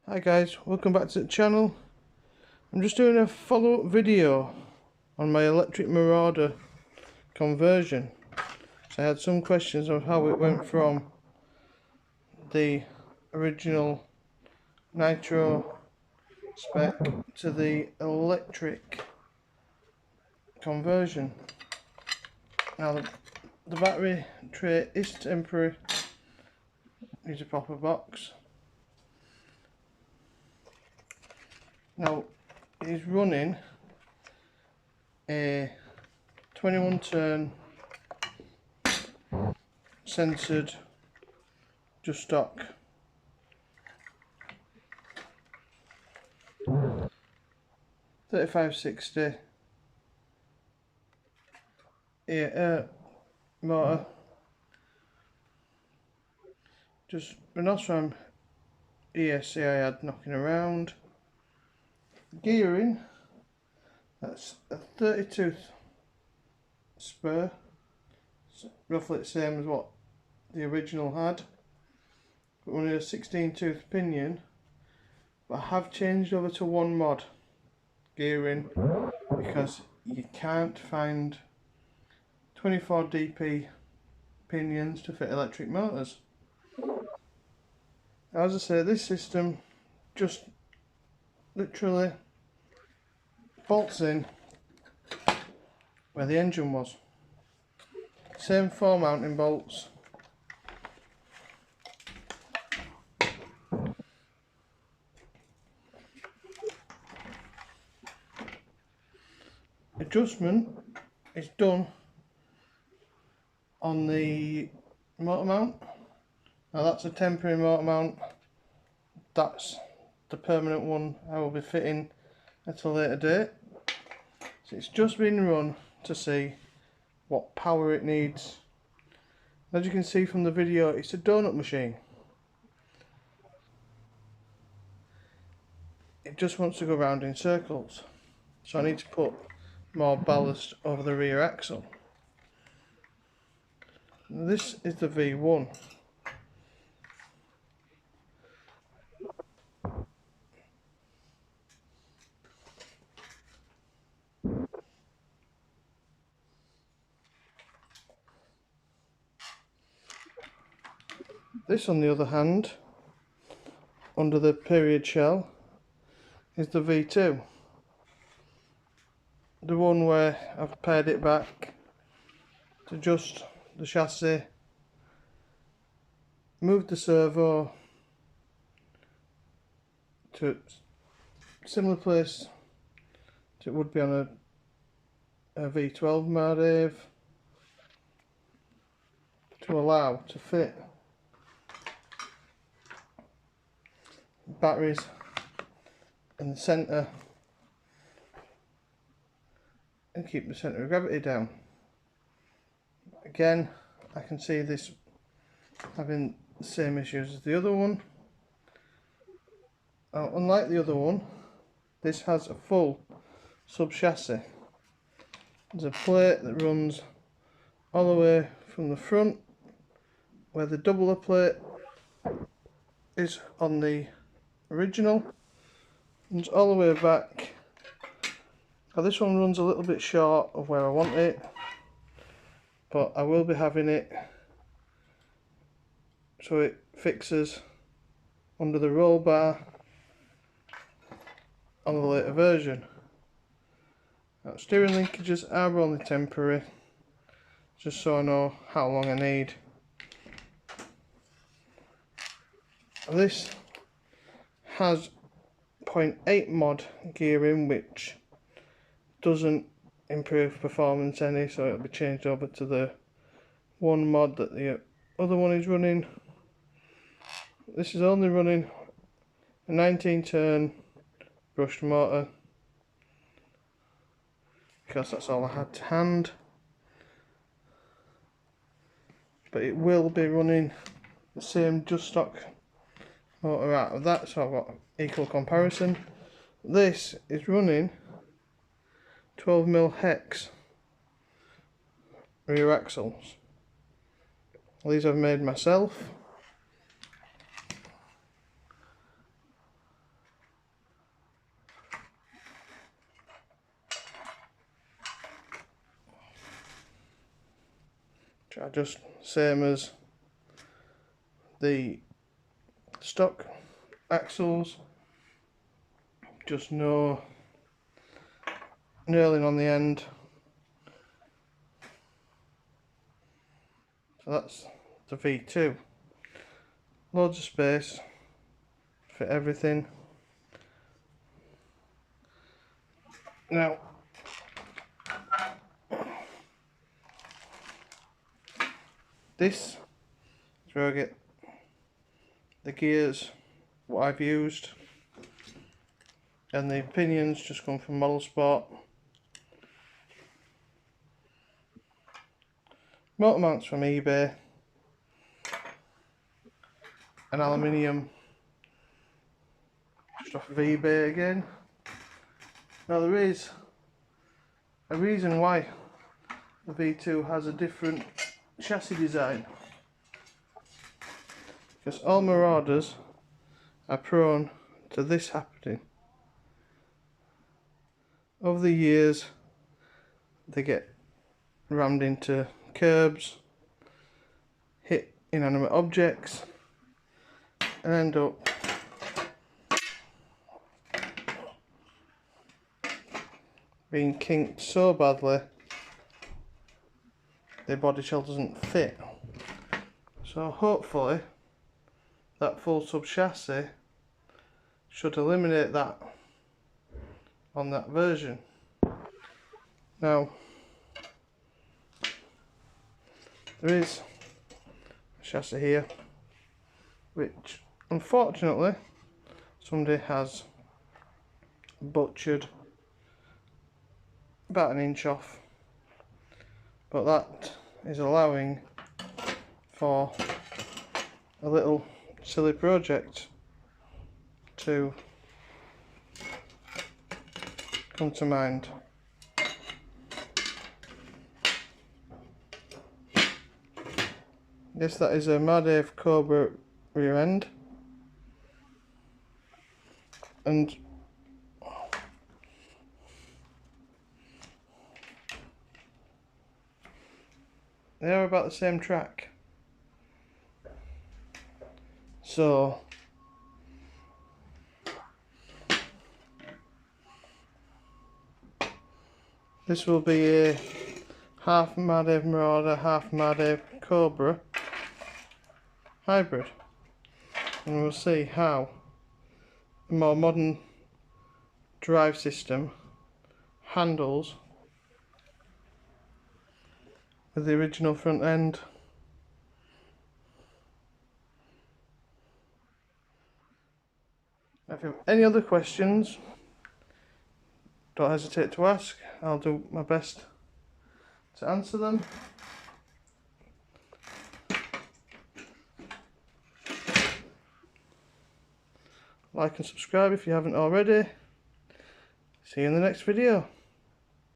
Hi guys, welcome back to the channel. I'm just doing a follow-up video on my electric marauder conversion. So I had some questions on how it went from the original nitro spec to the electric conversion. Now the battery tray is temporary, needs a proper box. Now it is running a 21 turn censored just stock 3560 motor, just Renosram ESC I had knocking around. Gearing, that's a 30 tooth spur, so roughly the same as what the original had, but only a 16 tooth pinion. But I have changed over to one mod gearing because you can't find 24 DP pinions to fit electric motors. As I say, this system just literally bolts in where the engine was. Same 4 mounting bolts. Adjustment is done on the motor mount. Now that's a temporary motor mount, that's the permanent one I will be fitting at a later date. So it's just been run to see what power it needs. As you can see from the video, it's a donut machine. It just wants to go round in circles, so I need to put more ballast over the rear axle. This is the V1. This, on the other hand, under the period shell, is the V2. The one where I've pared it back to adjust the chassis, moved the servo to a similar place to it would be on a V12 mardave, to allow to fit batteries in the centre and keep the centre of gravity down. Again, I can see this having the same issues as the other one. Unlike the other one, this has a full sub chassis. There's a plate that runs all the way from the front where the doubler plate is on the original, and all the way back. Now this one runs a little bit short of where I want it, but I will be having it so it fixes under the roll bar on the later version. Now, steering linkages are only temporary, just so I know how long I need. This has 0.8 mod gearing, which doesn't improve performance any, so it'll be changed over to the one mod that the other one is running. This is only running a 19 turn brushed motor because that's all I had to hand, but it will be running the same just stock motor out of that, so I've got equal comparison. This is running 12mm hex rear axles. These I've made myself. which are just same as the stock axles, just no knurling on the end. So that's the V2. Loads of space for everything. Now, this is where I get the gears, what I've used, and the pinions just come from Model Sport. Motor mounts from eBay, an aluminium just off of eBay again. Now there is a reason why the V2 has a different chassis design, because all Marauders are prone to this happening. Over the years they get rammed into curbs, hit inanimate objects, and end up being kinked so badly their body shell doesn't fit. So hopefully that full sub chassis should eliminate that on that version. Now there is a chassis here which unfortunately somebody has butchered about an inch off, but that is allowing for a little silly project to come to mind. Yes, that is a mardave cobra rear end, and they are about the same track. So this will be a half mardave marauder, half mardave cobra hybrid, and we'll see how a more modern drive system handles with the original front end. If you have any other questions, don't hesitate to ask. I'll do my best to answer them. Like and subscribe if you haven't already. See you in the next video.